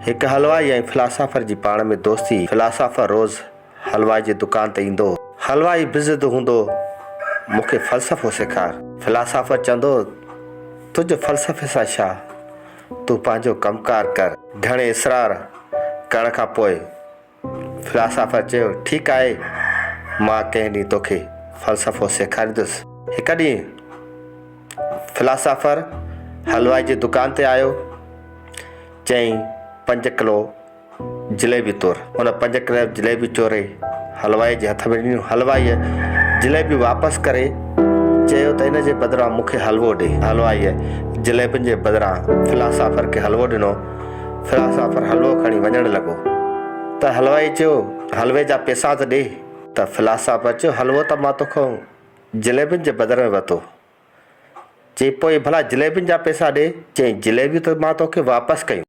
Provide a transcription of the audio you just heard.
एक हलवाई ऐं फिलासफ़र जी पाण में दोस्ती। फिलासफ़र रोज़ हलवाई जी दुकान ते ईंदो। हलवाई बिज़द हूंदो, मूंखे फ़लसफ़ो सेखार। फिलासफ़र चवंदो, तुंहिंजो फ़लसफ़े सां छा, तूं पंहिंजो कमकार कर। घणे इसरार करण खां पोइ फिलासफ़र चयो, ठीकु आहे, मां कंहिं ॾींहुं तोखे फ़लसफ़ो सेखारींदुसि। हिकु ॾींहुं फिलासफ़र हलवाई जी दुकान ते आयो। चईं, 5 किलो जलेबी तोर। उन 5 किलो जलेबी चोरे हलवाई जे हथ में ॾिनियूं। हलवाईअ जलेबी वापसि करे चयो त इन जे बदिरां मूंखे हलवो ॾे। हलवाईअ जलेबियुनि जे बदिरां फिलासफ़र खे हलवो ॾिनो। फिलासफ़र हलवो खणी वञणु लॻो त हलवाई चयो, हलवे जा पैसा त ॾे। त फिलासफ़र चयो, हलवो त मां तोखां जलेबियुनि जे बदिरां वरितो। चई, पोइ भला जलेबियुनि जा पैसा ॾे। चई, जलेबियूं त मां तोखे वापसि कयूं।